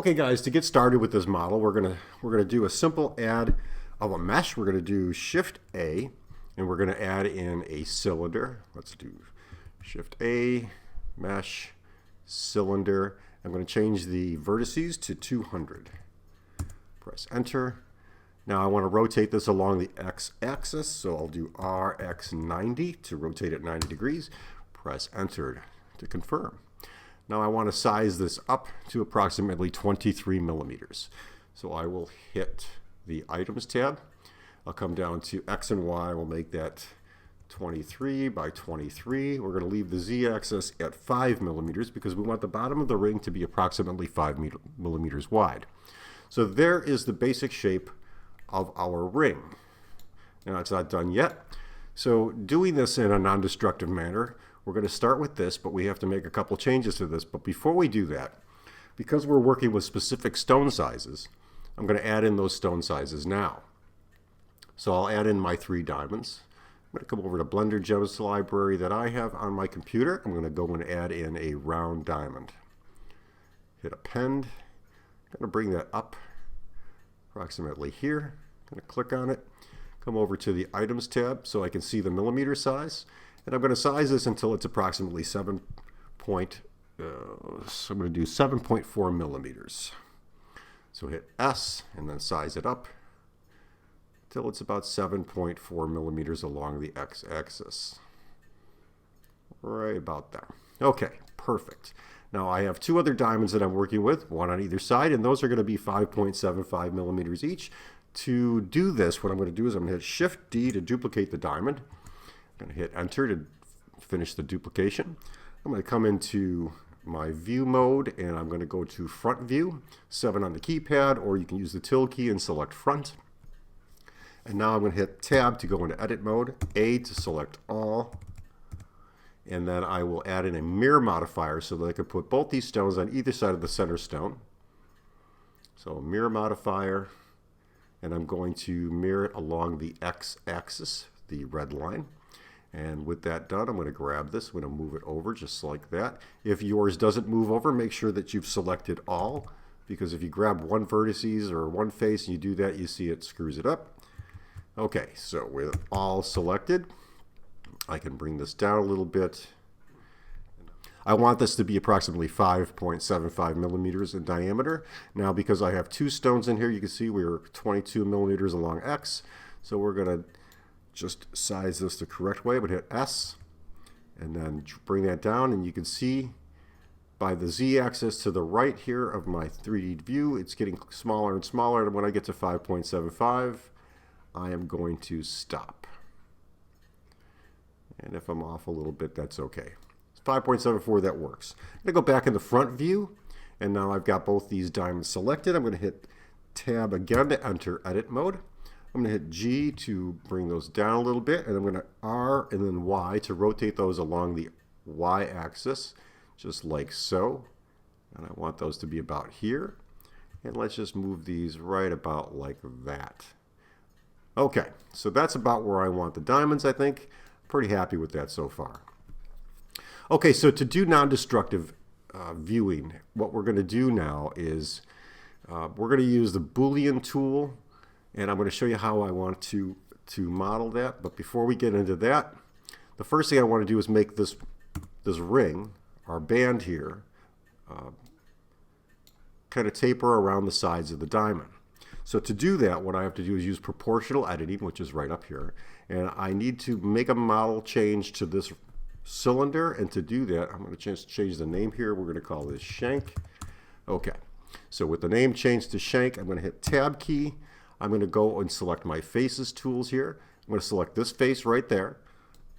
Okay guys, to get started with this model, we're gonna do a simple add of a mesh. We're gonna do Shift A, and we're gonna add in a cylinder. Let's do Shift A, mesh, cylinder. I'm gonna change the vertices to 200. Press Enter. Now I want to rotate this along the x-axis, so I'll do RX90 to rotate it 90 degrees. Press Enter to confirm. Now I want to size this up to approximately 23 millimeters. So I will hit the Items tab. I'll come down to X and Y. We'll make that 23 by 23. We're going to leave the Z-axis at 5 millimeters because we want the bottom of the ring to be approximately 5 millimeters wide. So there is the basic shape of our ring. Now it's not done yet. So doing this in a non-destructive manner, we're going to start with this, but we have to make a couple changes to this. But before we do that, because we're working with specific stone sizes, I'm going to add in those stone sizes now. So I'll add in my 3 diamonds. I'm going to come over to Blender Gems library that I have on my computer. I'm going to go and add in a round diamond. Hit Append. I'm going to bring that up approximately here. I'm going to click on it. Come over to the Items tab so I can see the millimeter size. And I'm going to size this until it's approximately so I'm going to do 7.4 millimeters. So hit S and then size it up till it's about 7.4 millimeters along the x-axis. Right about there. Okay, perfect. Now I have 2 other diamonds that I'm working with, one on either side, and those are going to be 5.75 millimeters each. To do this, what I'm going to do is I'm going to hit Shift D to duplicate the diamond. I'm going to hit Enter to finish the duplication. I'm going to come into my view mode and I'm going to go to front view, 7 on the keypad, or you can use the tilde key and select front. And now I'm going to hit Tab to go into edit mode, A to select all, and then I will add in a mirror modifier so that I can put both these stones on either side of the center stone. So mirror modifier, and I'm going to mirror it along the x-axis, the red line. And with that done, I'm going to grab this. I'm going to move it over just like that. If yours doesn't move over, make sure that you've selected all, because if you grab one vertices or one face and you do that, you see it screws it up. Okay, so with all selected, I can bring this down a little bit. I want this to be approximately 5.75 millimeters in diameter. Now, because I have 2 stones in here, you can see we're 22 millimeters along X. So we're going to just size this the correct way. I'm going to hit S and then bring that down, and you can see by the Z-axis to the right here of my 3D view, it's getting smaller and smaller, and when I get to 5.75, I am going to stop. And if I'm off a little bit, that's okay. 5.74, that works. I'm going to go back in the front view, and now I've got both these diamonds selected. I'm going to hit Tab again to enter edit mode. I'm going to hit G to bring those down a little bit, and I'm going to R and then Y to rotate those along the Y-axis, just like so. And I want those to be about here. And let's just move these right about like that. Okay, so that's about where I want the diamonds, I think. Pretty happy with that so far. Okay, so to do non-destructive viewing, what we're going to do now is we're going to use the Boolean tool, and I'm going to show you how I want to model that. But before we get into that, the first thing I want to do is make this ring, our band here, kind of taper around the sides of the diamond. So to do that, what I have to do is use proportional editing, which is right up here, and I need to make a model change to this cylinder, and to do that, I'm going to change the name here. We're going to call this Shank. Okay, so with the name changed to Shank, I'm going to hit Tab key. I'm going to go and select my Faces tools here. I'm going to select this face right there.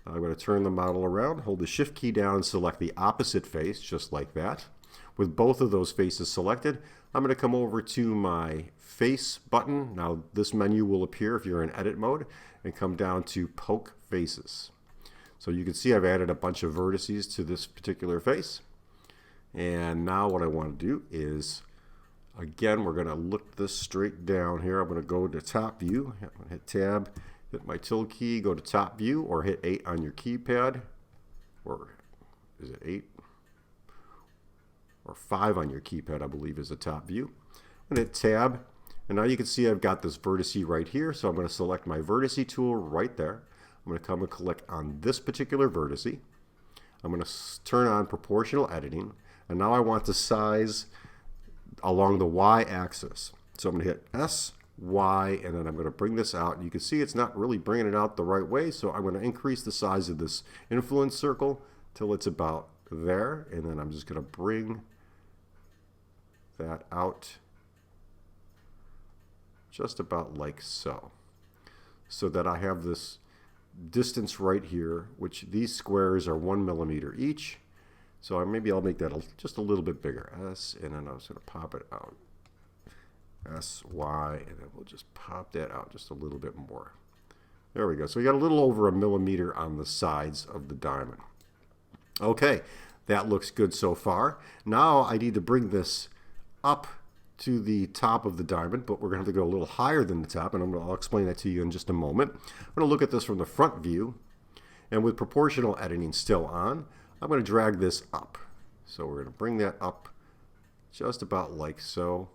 I'm going to turn the model around, hold the Shift key down, and select the opposite face, just like that. With both of those faces selected, I'm going to come over to my Face button. Now this menu will appear if you're in edit mode, and come down to Poke Faces. So you can see I've added a bunch of vertices to this particular face. And now what I want to do is, again, we're going to look this straight down here. I'm going to go to top view, I'm going to hit Tab, hit my tilde key, go to top view, or hit 8 on your keypad. Or is it 8? or 5 on your keypad, I believe is the top view. I'm going to hit Tab, and now you can see I've got this vertice right here, so I'm going to select my vertice tool right there. I'm going to come and click on this particular vertice. I'm going to turn on proportional editing, and now I want to size along the y-axis. So I'm going to hit S, Y, and then I'm going to bring this out, and you can see it's not really bringing it out the right way, so I'm going to increase the size of this influence circle till it's about there, and then I'm just going to bring that out just about like so, so that I have this distance right here, which these squares are 1 millimeter each. So maybe I'll make that just a little bit bigger. S, and then I'm just going to pop it out. S, Y, and then we'll just pop that out just a little bit more. There we go. So we got a little over 1 millimeter on the sides of the diamond. Okay, that looks good so far. Now I need to bring this up to the top of the diamond, but we're going to have to go a little higher than the top, and I'll explain that to you in just a moment. I'm going to look at this from the front view, and with proportional editing still on, I'm going to drag this up. So we're going to bring that up just about like so,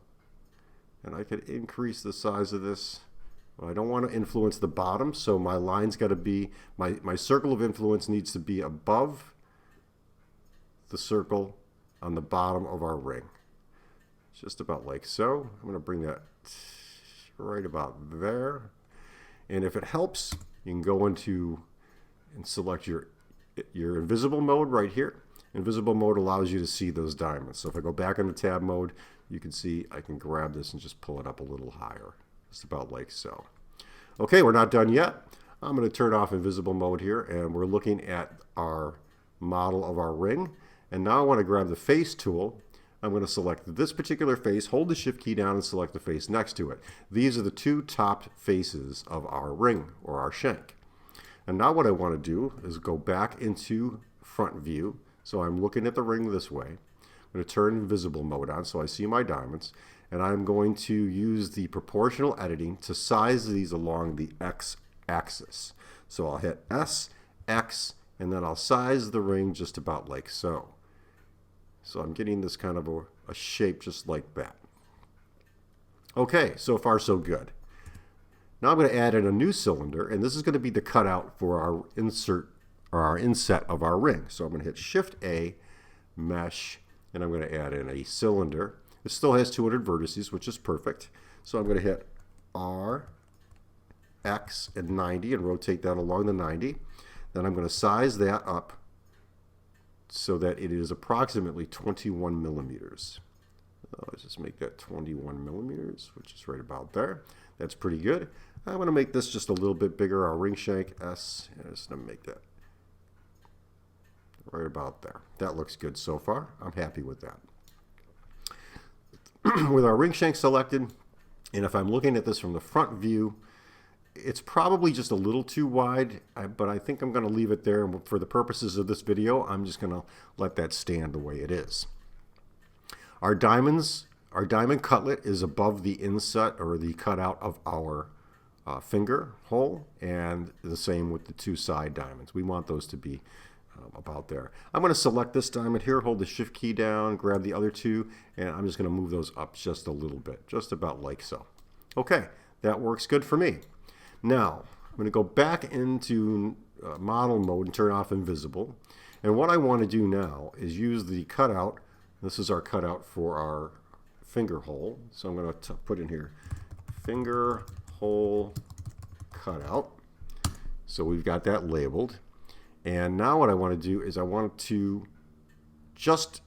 and I could increase the size of this. Well, I don't want to influence the bottom, so my line's got to be, my circle of influence needs to be above the circle on the bottom of our ring. Just about like so. I'm going to bring that right about there. And if it helps, you can go into and select your invisible mode right here. Invisible mode allows you to see those diamonds. So if I go back into tab mode, you can see I can grab this and just pull it up a little higher. Just about like so. Okay, we're not done yet. I'm going to turn off invisible mode here, and we're looking at our model of our ring. And now I want to grab the face tool. I'm going to select this particular face, hold the shift key down, and select the face next to it. These are the two top faces of our ring, or our shank. And now what I want to do is go back into front view. So I'm looking at the ring this way. I'm going to turn invisible mode on so I see my diamonds. And I'm going to use the proportional editing to size these along the x-axis. So I'll hit S, X, and then I'll size the ring just about like so. So I'm getting this kind of a shape just like that. Okay, so far so good. Now I'm going to add in a new cylinder, and this is going to be the cutout for our insert or our inset of our ring. So I'm going to hit Shift A, Mesh, and I'm going to add in a cylinder. It still has 200 vertices, which is perfect. So I'm going to hit R, X, and 90 and rotate that along the 90. Then I'm going to size that up so that it is approximately 21 millimeters. Let's just make that 21 millimeters, which is right about there. That's pretty good. I'm going to make this just a little bit bigger, our ring shank S, and I'm just going to make that right about there. That looks good so far. I'm happy with that. With our ring shank selected, and if I'm looking at this from the front view, it's probably just a little too wide, but I think I'm going to leave it there. And for the purposes of this video, I'm just going to let that stand the way it is. Our diamond cutlet is above the inset or the cutout of our finger hole, and the same with the two side diamonds. We want those to be about there. I'm going to select this diamond here, hold the shift key down, grab the other two, and I'm just going to move those up just a little bit, just about like so. Okay, that works good for me. Now, I'm going to go back into model mode and turn off invisible. And what I want to do now is use the cutout. This is our cutout for our finger hole. So I'm going to put in here finger hole cutout. So we've got that labeled. And now what I want to do is I want to just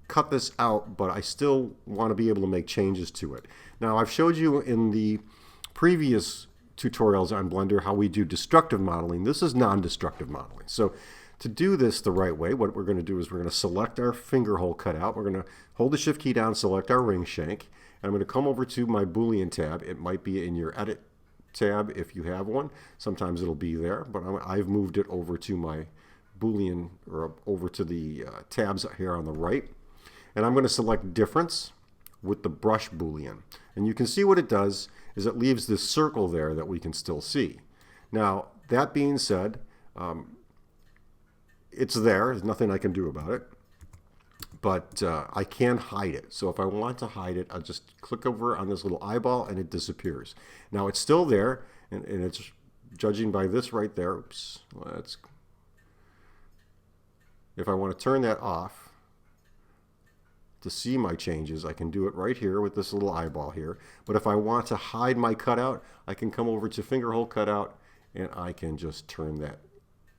cut this out, but I still want to be able to make changes to it. Now, I've showed you in the previous tutorials on Blender how we do destructive modeling. This is non-destructive modeling. So to do this the right way, what we're going to do is we're going to select our finger hole cutout. We're going to hold the shift key down, select our ring shank, and I'm going to come over to my Boolean tab. It might be in your edit tab if you have one. Sometimes it'll be there, but I've moved it over to my Boolean, or over to the tabs here on the right. And I'm going to select difference with the brush Boolean. And you can see what it does is it leaves this circle there that we can still see. Now, that being said, it's there. There's nothing I can do about it. but I can hide it. So if I want to hide it, I'll just click over on this little eyeball and it disappears. Now it's still there, and it's judging by this right there. Oops, if I want to turn that off to see my changes, I can do it right here with this little eyeball here. But if I want to hide my cutout, I can come over to fingerhole cutout and I can just turn that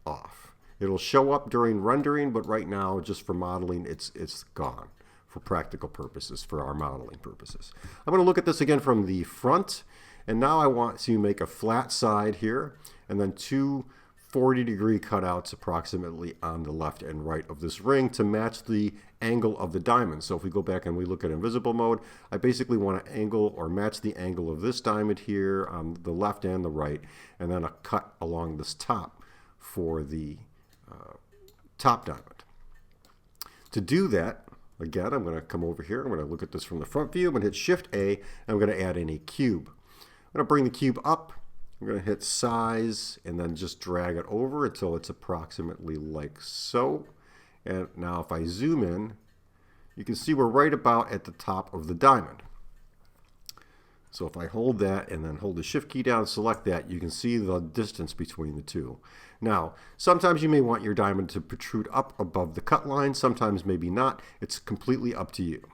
off. It'll show up during rendering, but right now, just for modeling, it's gone for practical purposes, for our modeling purposes. I'm going to look at this again from the front, and now I want to make a flat side here, and then two 40-degree cutouts approximately on the left and right of this ring to match the angle of the diamond. So if we go back and we look at invisible mode, I basically want to angle or match the angle of this diamond here on the left and the right, and then a cut along this top for the top diamond. To do that, again, I'm going to come over here. I'm going to look at this from the front view. I'm going to hit Shift A, and I'm going to add in a cube. I'm going to bring the cube up. I'm going to hit size and then just drag it over until it's approximately like so. And now if I zoom in, you can see we're right about at the top of the diamond. So if I hold that and then hold the Shift key down and select that, you can see the distance between the two. Now, sometimes you may want your diamond to protrude up above the cut line, sometimes maybe not. It's completely up to you.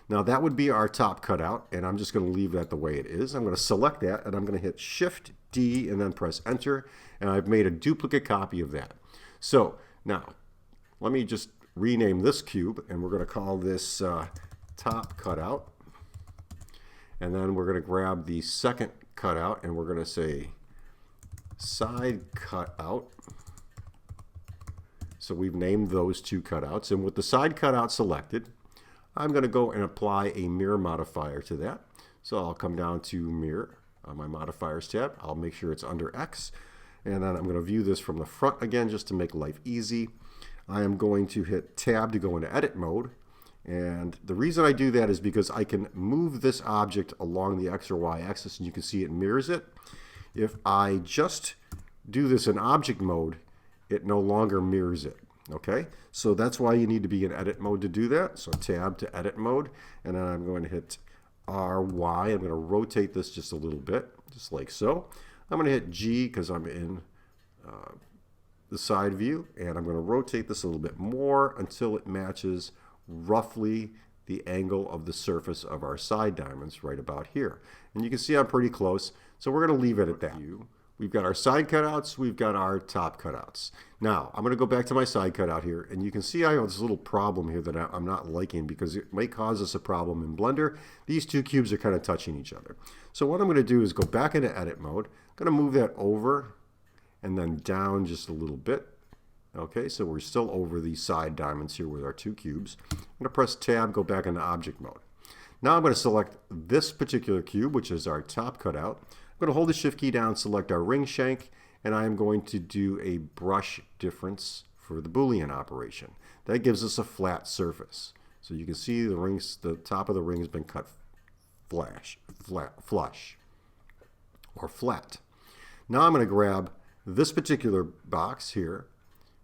Now that would be our top cutout, and I'm just going to leave that the way it is. I'm going to select that, and I'm going to hit Shift D and then press Enter, and I've made a duplicate copy of that. So now, let me just rename this cube, and we're going to call this top cutout. And then we're going to grab the second cutout, and we're going to say side cutout. So we've named those two cutouts, and with the side cutout selected, I'm going to go and apply a mirror modifier to that. So I'll come down to mirror on my modifiers tab. I'll make sure it's under X, and then I'm going to view this from the front again just to make life easy. I am going to hit tab to go into edit mode, and the reason I do that is because I can move this object along the X or Y axis, and you can see it mirrors it. If I just do this in object mode, it no longer mirrors it. Okay, so that's why you need to be in edit mode to do that. So tab to edit mode, and then I'm going to hit RY. I'm going to rotate this just a little bit, just like so. I'm going to hit G because I'm in the side view, and I'm going to rotate this a little bit more until it matches roughly the angle of the surface of our side diamonds right about here. And you can see I'm pretty close, so we're going to leave it at that. We've got our side cutouts, we've got our top cutouts. Now, I'm going to go back to my side cutout here, and you can see I have this little problem here that I'm not liking because it may cause us a problem in Blender. These two cubes are kind of touching each other. So what I'm going to do is go back into edit mode. I'm going to move that over and then down just a little bit. Okay, so we're still over these side diamonds here with our two cubes. I'm going to press tab, go back into object mode. Now I'm going to select this particular cube, which is our top cutout. I'm going to hold the Shift key down, select our ring shank, and I am going to do a brush difference for the Boolean operation. That gives us a flat surface. So you can see the rings, the top of the ring has been cut flush, or flat. Now I'm going to grab this particular box here,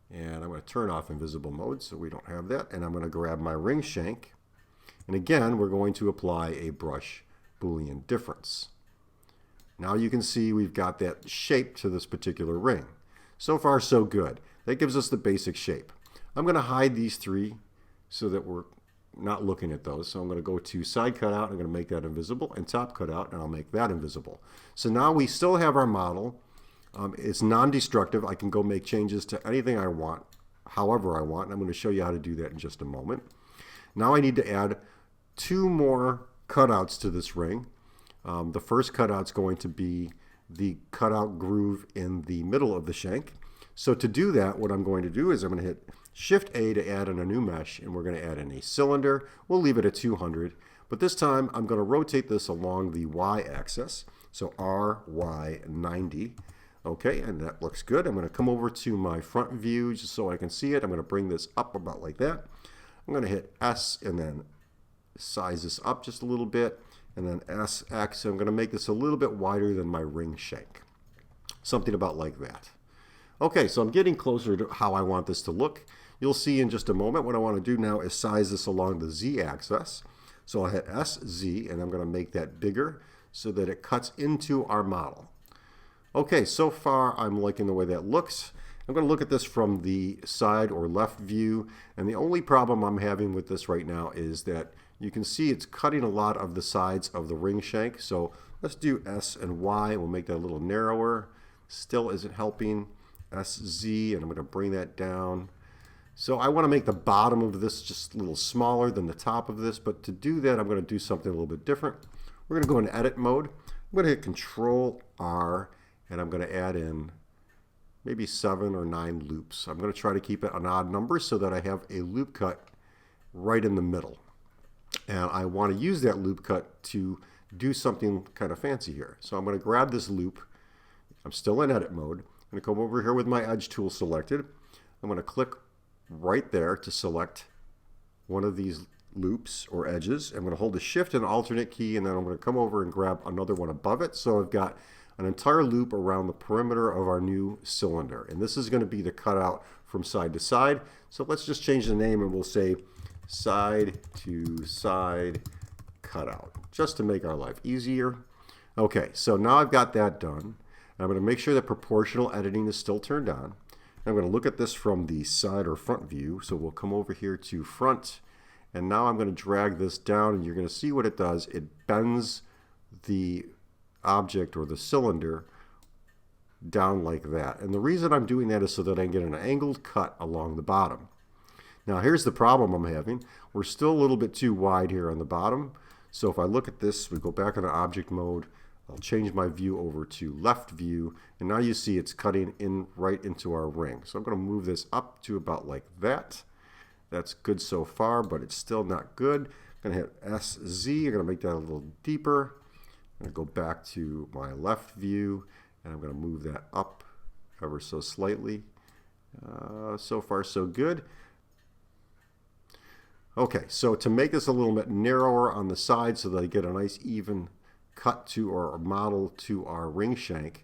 and I'm going to turn off invisible mode so we don't have that, and I'm going to grab my ring shank, and again we're going to apply a brush Boolean difference. Now you can see we've got that shape to this particular ring. So far so good. That gives us the basic shape. I'm going to hide these three so that we're not looking at those. So I'm going to go to side cutout, I'm going to make that invisible, and top cutout, and I'll make that invisible. So now we still have our model. It's non-destructive. I can go make changes to anything I want, however I want, and I'm going to show you how to do that in just a moment. Now I need to add two more cutouts to this ring. The first cutout's going to be the cutout groove in the middle of the shank. So to do that, what I'm going to do is I'm going to hit Shift A to add in a new mesh, and we're going to add in a cylinder. We'll leave it at 200, but this time I'm going to rotate this along the Y axis, so RY 90. Okay, and that looks good. I'm going to come over to my front view just so I can see it. I'm going to bring this up about like that. I'm going to hit S and then size this up just a little bit, and then SX. I'm going to make this a little bit wider than my ring shank. Something about like that. Okay, so I'm getting closer to how I want this to look. You'll see in just a moment. What I want to do now is size this along the Z-axis. So I'll hit SZ, and I'm going to make that bigger so that it cuts into our model. Okay, so far I'm liking the way that looks. I'm going to look at this from the side or left view, and the only problem I'm having with this right now is that you can see it's cutting a lot of the sides of the ring shank. So let's do S and Y. We'll make that a little narrower. Still isn't helping. SZ, and I'm going to bring that down. So I want to make the bottom of this just a little smaller than the top of this, but to do that I'm going to do something a little bit different. We're going to go in edit mode. I'm going to hit Control R, and I'm going to add in maybe 7 or 9 loops. I'm going to try to keep it an odd number so that I have a loop cut right in the middle. And I want to use that loop cut to do something kind of fancy here. So I'm going to grab this loop. I'm still in edit mode. I'm going to come over here with my edge tool selected. I'm going to click right there to select one of these loops or edges. I'm going to hold the shift and alternate key, and then I'm going to come over and grab another one above it. So I've got an entire loop around the perimeter of our new cylinder. And this is going to be the cutout from side to side. So let's just change the name and we'll say side to side cutout, just to make our life easier. Okay, so now I've got that done. I'm going to make sure that proportional editing is still turned on. I'm going to look at this from the side or front view. So we'll come over here to front, and now I'm going to drag this down, and you're going to see what it does. It bends the object or the cylinder down like that. And the reason I'm doing that is so that I can get an angled cut along the bottom. Now here's the problem I'm having. We're still a little bit too wide here on the bottom. So if I look at this, we go back into object mode. I'll change my view over to left view, and now you see it's cutting in right into our ring. So I'm going to move this up to about like that. That's good so far, but it's still not good. I'm going to hit SZ. I'm going to make that a little deeper. I'm going to go back to my left view, and I'm going to move that up ever so slightly. So far so good. Okay, so to make this a little bit narrower on the side so that I get a nice even cut to or model to our ring shank,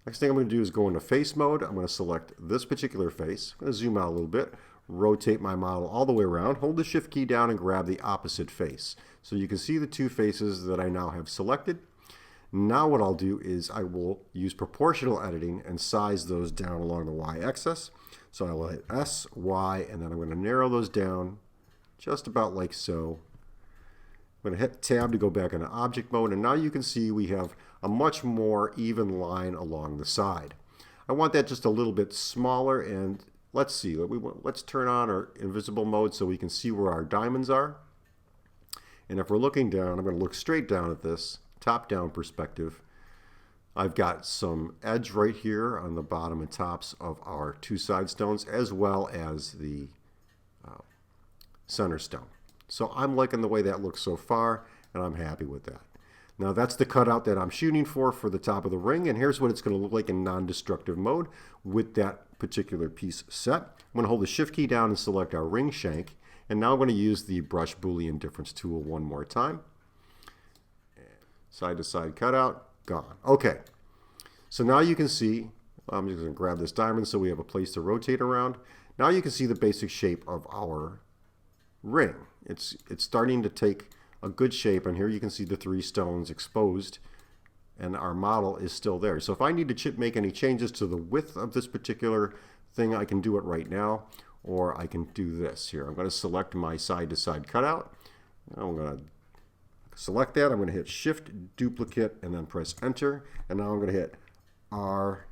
next thing I'm going to do is go into face mode. I'm going to select this particular face. I'm going to zoom out a little bit, rotate my model all the way around, hold the shift key down, and grab the opposite face. So you can see the two faces that I now have selected. Now what I'll do is I will use proportional editing and size those down along the y-axis. So I will hit S, Y, and then I'm going to narrow those down just about like so. I'm going to hit tab to go back into object mode, and now you can see we have a much more even line along the side. I want that just a little bit smaller, and let's see. Let's turn on our invisible mode so we can see where our diamonds are. And if we're looking down, I'm going to look straight down at this top-down perspective. I've got some edge right here on the bottom and tops of our two side stones, as well as the center stone. So I'm liking the way that looks so far, and I'm happy with that. Now that's the cutout that I'm shooting for the top of the ring, and here's what it's going to look like in non-destructive mode with that particular piece set. I'm going to hold the shift key down and select our ring shank, and now I'm going to use the brush Boolean difference tool one more time. Side to side cutout, gone. Okay, so now you can see, I'm just going to grab this diamond so we have a place to rotate around. Now you can see the basic shape of our ring. It's starting to take a good shape, and here you can see the three stones exposed, and our model is still there. So if I need to make any changes to the width of this particular thing, I can do it right now, or I can do this here. I'm going to select my side to side cutout. I'm going to select that. I'm going to hit shift duplicate and then press enter, and now I'm going to hit R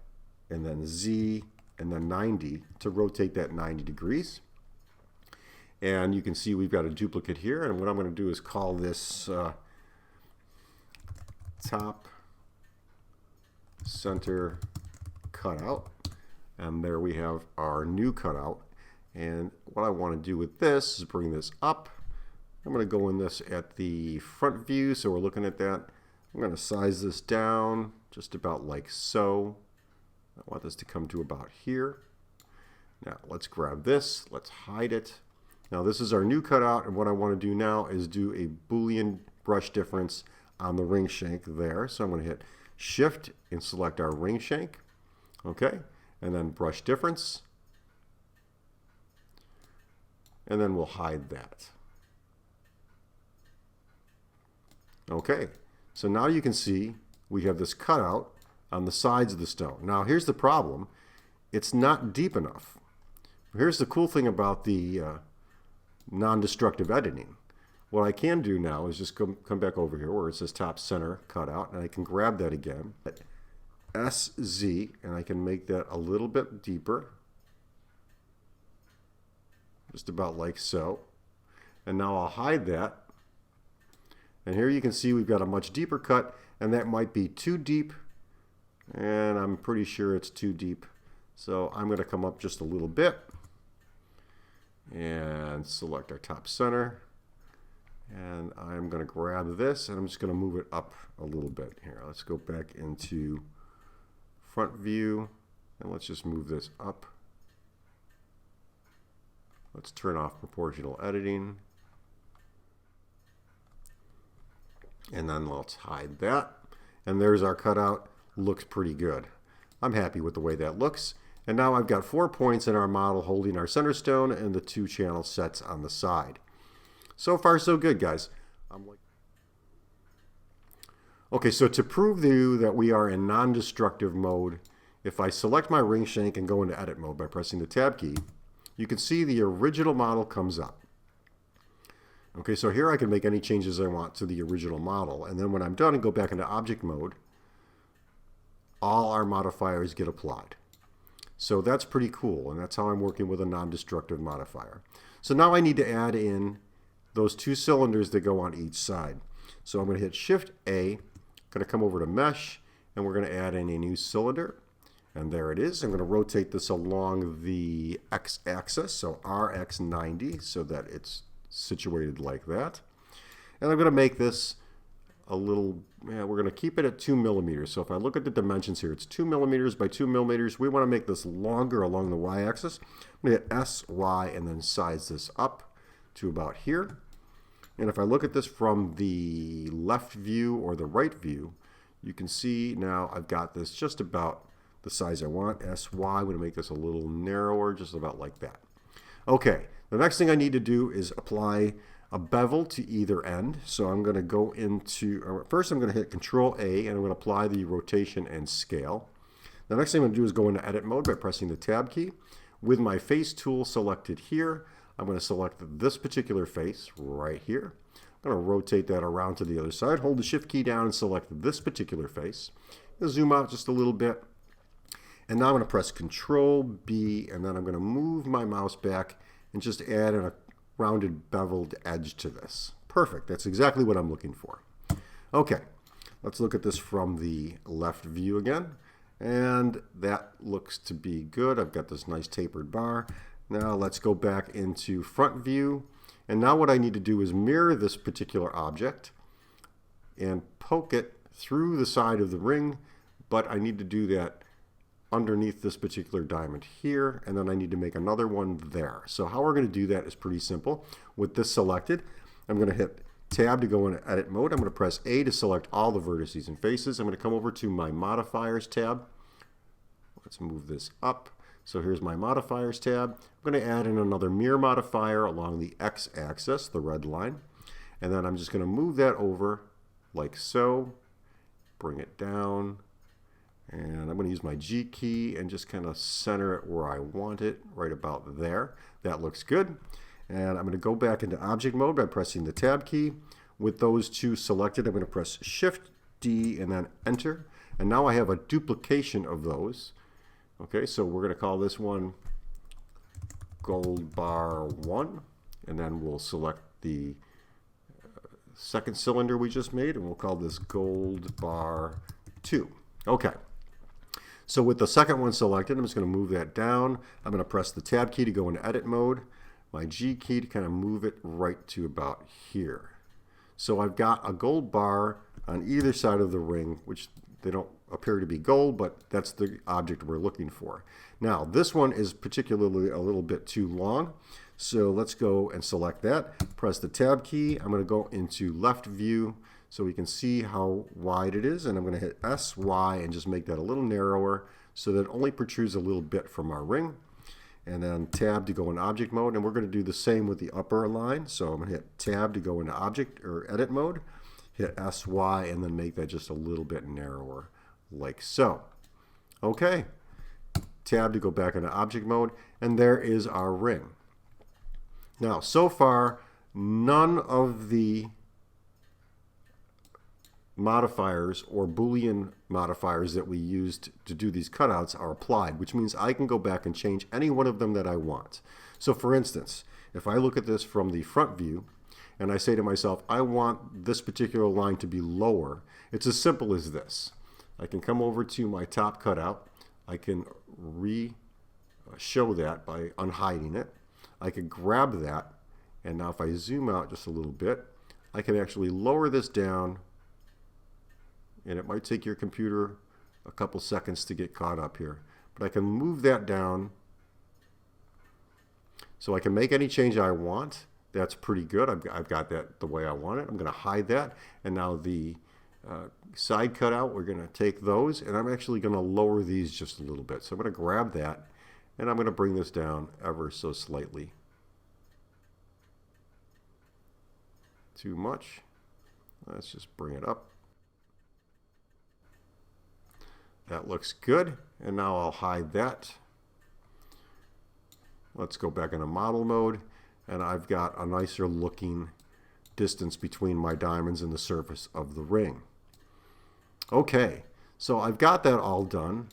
and then Z and then 90 to rotate that 90 degrees. And you can see we've got a duplicate here, and what I'm going to do is call this top center cutout, and there we have our new cutout. And what I want to do with this is bring this up. I'm going to go in this at the front view, so we're looking at that. I'm going to size this down just about like so. I want this to come to about here. Now let's grab this, let's hide it. Now this is our new cutout, and what I want to do now is do a Boolean brush difference on the ring shank there. So I'm going to hit shift and select our ring shank. Okay, and then brush difference. and then we'll hide that. Okay, so now you can see we have this cutout on the sides of the stone. Now here's the problem. It's not deep enough. Here's the cool thing about the non-destructive editing. What I can do now is just come back over here where it says top center cutout, and I can grab that again. SZ, and I can make that a little bit deeper. Just about like so. And now I'll hide that. And here you can see we've got a much deeper cut, and that might be too deep, and I'm pretty sure it's too deep. So I'm going to come up just a little bit and select our top center, and I'm going to grab this and I'm just going to move it up a little bit here. Let's go back into front view and let's just move this up. Let's turn off proportional editing. And then let's hide that. And there's our cutout. Looks pretty good. I'm happy with the way that looks. And now I've got 4 points in our model holding our center stone and the 2 channel sets on the side. So far so good, guys. Okay, so to prove to you that we are in non-destructive mode, if I select my ring shank and go into edit mode by pressing the tab key, you can see the original model comes up. Okay, so here I can make any changes I want to the original model, and then when I'm done and go back into object mode, all our modifiers get applied. So that's pretty cool, and that's how I'm working with a non-destructive modifier. So now I need to add in those 2 cylinders that go on each side. So I'm going to hit Shift A, going to come over to Mesh, and we're going to add in a new cylinder. And there it is. I'm going to rotate this along the x-axis, so RX90, so that it's situated like that. And I'm going to make this a little, we're going to keep it at 2 millimeters. So if I look at the dimensions here, it's 2 millimeters by 2 millimeters. We want to make this longer along the y-axis. I'm going to hit S, Y, and then size this up to about here. And if I look at this from the left view or the right view, you can see now I've got this just about the size I want. SY, I'm going to make this a little narrower, just about like that. Okay, the next thing I need to do is apply a bevel to either end. So I'm going to go into, first I'm going to hit Control A, and I'm going to apply the rotation and scale. The next thing I'm going to do is go into edit mode by pressing the tab key. With my face tool selected here, I'm going to select this particular face right here. I'm going to rotate that around to the other side, hold the shift key down and select this particular face. I'm going to zoom out just a little bit. And now I'm going to press Control B, and then I'm going to move my mouse back and just add in a rounded beveled edge to this. Perfect. That's exactly what I'm looking for. Okay, let's look at this from the left view again. And that looks to be good. I've got this nice tapered bar. Now let's go back into front view. And now what I need to do is mirror this particular object and poke it through the side of the ring, but I need to do that underneath this particular diamond here, and then I need to make another one there. So how we're going to do that is pretty simple. With this selected, I'm going to hit Tab to go into edit mode. I'm going to press A to select all the vertices and faces. I'm going to come over to my Modifiers tab. Let's move this up. So here's my Modifiers tab. I'm going to add in another mirror modifier along the x-axis, the red line. And then I'm just going to move that over like so. Bring it down. And I'm going to use my G key and just kind of center it where I want it, right about there. That looks good. And I'm going to go back into object mode by pressing the tab key. With those 2 selected, I'm going to press Shift D and then Enter. And now I have a duplication of those. Okay, so we're going to call this one Gold Bar 1. And then we'll select the second cylinder we just made, and we'll call this Gold Bar 2. Okay. So with the second one selected, I'm just going to move that down. I'm going to press the tab key to go into edit mode, my G key to kind of move it right to about here. So I've got a gold bar on either side of the ring, which they don't appear to be gold, but that's the object we're looking for. Now this one is particularly a little bit too long, so let's go and select that. Press the tab key. I'm going to go into left view, so we can see how wide it is, and I'm going to hit S, Y, and just make that a little narrower so that it only protrudes a little bit from our ring. and then tab to go into object mode, and we're going to do the same with the upper line. So I'm going to hit tab to go into object or edit mode, hit SY, and then make that just a little bit narrower, like so. Okay, tab to go back into object mode, and there is our ring. Now, so far, none of the modifiers or Boolean modifiers that we used to do these cutouts are applied, which means I can go back and change any one of them that I want. So for instance, if I look at this from the front view and I say to myself, I want this particular line to be lower, it's as simple as this. I can come over to my top cutout. I can show that by unhiding it. I can grab that, and now if I zoom out just a little bit, I can actually lower this down, and it might take your computer a couple seconds to get caught up here. But I can move that down so I can make any change I want. That's pretty good. I've got that the way I want it. I'm going to hide that. And now the side cutout, we're going to take those, and I'm actually going to lower these just a little bit. So I'm going to grab that, and I'm going to bring this down ever so slightly. Too much. Let's just bring it up. That looks good, and now I'll hide that. Let's go back into model mode, and I've got a nicer looking distance between my diamonds and the surface of the ring. Okay, so I've got that all done,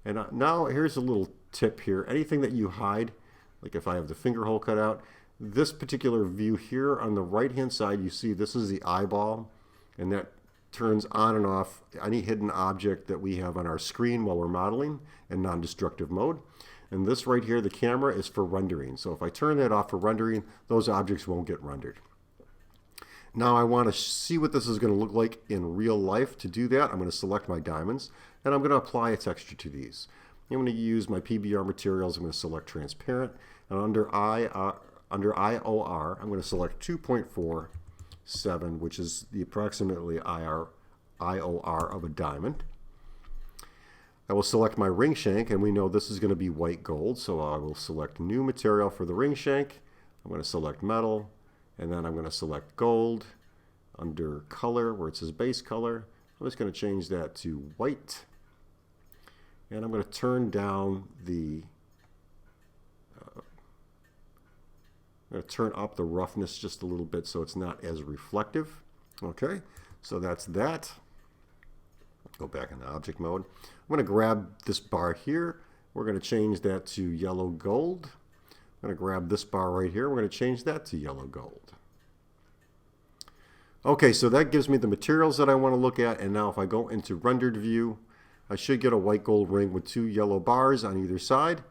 and now here's a little tip here. Anything that you hide, like if I have the finger hole cut out, this particular view here on the right hand side, you see this is the eyeball, and that turns on and off any hidden object that we have on our screen while we're modeling in non-destructive mode. And this right here, the camera, is for rendering. So if I turn that off for rendering, those objects won't get rendered. Now I want to see what this is going to look like in real life. To do that, I'm going to select my diamonds, and I'm going to apply a texture to these. I'm going to use my PBR materials. I'm going to select transparent, and under IOR, I'm going to select 2.47, which is the approximately IOR of a diamond. I will select my ring shank, and we know this is going to be white gold, so I will select new material for the ring shank. I'm going to select metal, and then I'm going to select gold. Under color, where it says base color, I'm just going to change that to white, and I'm going to turn down the I'm going to turn up the roughness just a little bit so it's not as reflective. Okay, so that's that. Go back into object mode. I'm going to grab this bar here. We're going to change that to yellow gold. I'm going to grab this bar right here. We're going to change that to yellow gold. Okay, so that gives me the materials that I want to look at. And now if I go into rendered view, I should get a white gold ring with 2 yellow bars on either side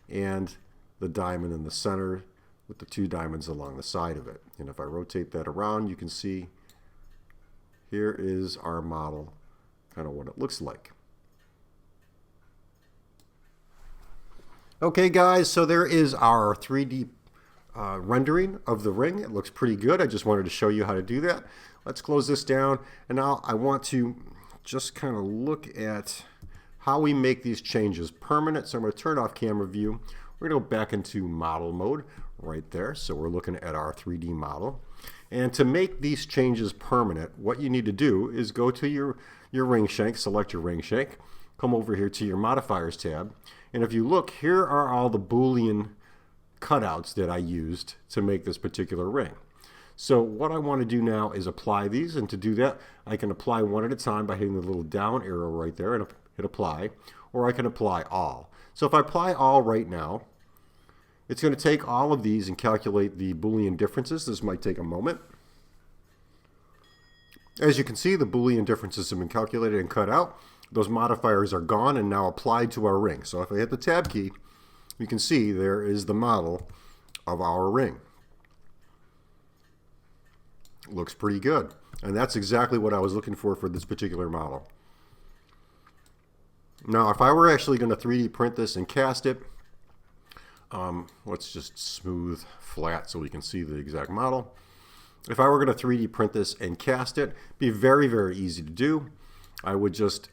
and the diamond in the center with the 2 diamonds along the side of it. And if I rotate that around, you can see here is our model, kind of what it looks like. Okay guys, so there is our 3D rendering of the ring. It looks pretty good. I just wanted to show you how to do that. Let's close this down, and now I want to just kind of look at how we make these changes permanent. So I'm going to turn off camera view. We're going to go back into model mode right there. So we're looking at our 3D model. And to make these changes permanent, what you need to do is go to your ring shank, select your ring shank, come over here to your modifiers tab. And if you look, here are all the Boolean cutouts that I used to make this particular ring. So what I want to do now is apply these, and to do that I can apply one at a time by hitting the little down arrow right there and hit apply, or I can apply all. So if I apply all right now, it's going to take all of these and calculate the Boolean differences. This might take a moment. As you can see, the Boolean differences have been calculated and cut out. Those modifiers are gone and now applied to our ring. So if I hit the tab key, you can see there is the model of our ring. Looks pretty good. And that's exactly what I was looking for this particular model. Now, if I were actually going to 3D print this and cast it, let's just smooth flat so we can see the exact model. If I were going to 3D print this and cast it, it'd be very, very easy to do. I would just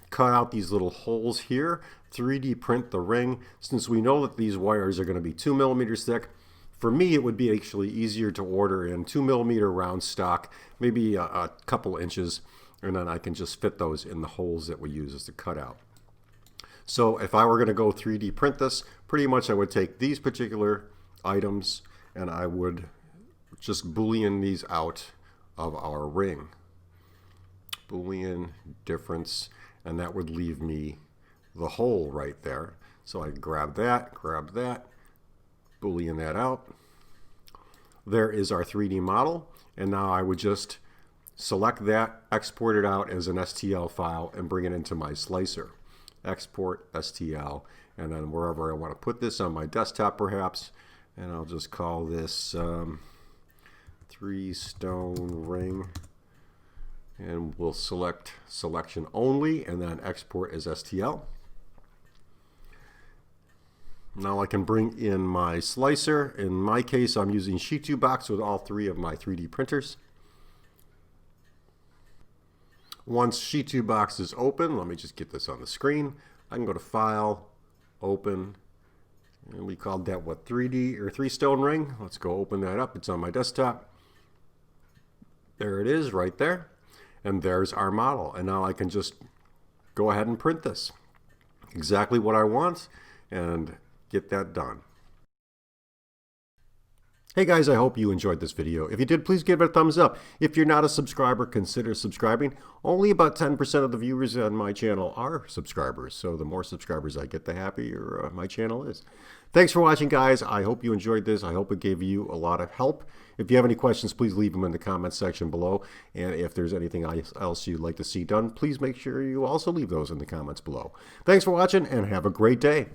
cut out these little holes here, 3D print the ring. Since we know that these wires are going to be 2 millimeters thick, for me it would be actually easier to order in 2 millimeter round stock, maybe a couple inches, and then I can just fit those in the holes that we use as the cutout. So if I were going to go 3D print this, pretty much I would take these particular items and I would just Boolean these out of our ring. Boolean difference, and that would leave me the hole right there. So I grab that, Boolean that out. There is our 3D model, and now I would just select that, export it out as an STL file, and bring it into my slicer. Export STL, and then wherever I want to put this on my desktop perhaps, and I'll just call this 3-stone ring, and we'll select selection only and then export as STL. Now I can bring in my slicer. In my case, I'm using Sheet 2 box with all 3 of my 3D printers. Once Sheet 2 box is open, let me just get this on the screen. I can go to File, Open, and we called that what, 3D or 3-stone ring. Let's go open that up. It's on my desktop. There it is right there. And there's our model. And now I can just go ahead and print this. Exactly what I want and get that done. Hey guys, I hope you enjoyed this video. If you did, please give it a thumbs up. If you're not a subscriber, consider subscribing. Only about 10% of the viewers on my channel are subscribers, so the more subscribers I get, the happier my channel is. Thanks for watching, guys. I hope you enjoyed this. I hope it gave you a lot of help. If you have any questions, please leave them in the comments section below. And if there's anything else you'd like to see done, please make sure you also leave those in the comments below. Thanks for watching, and have a great day.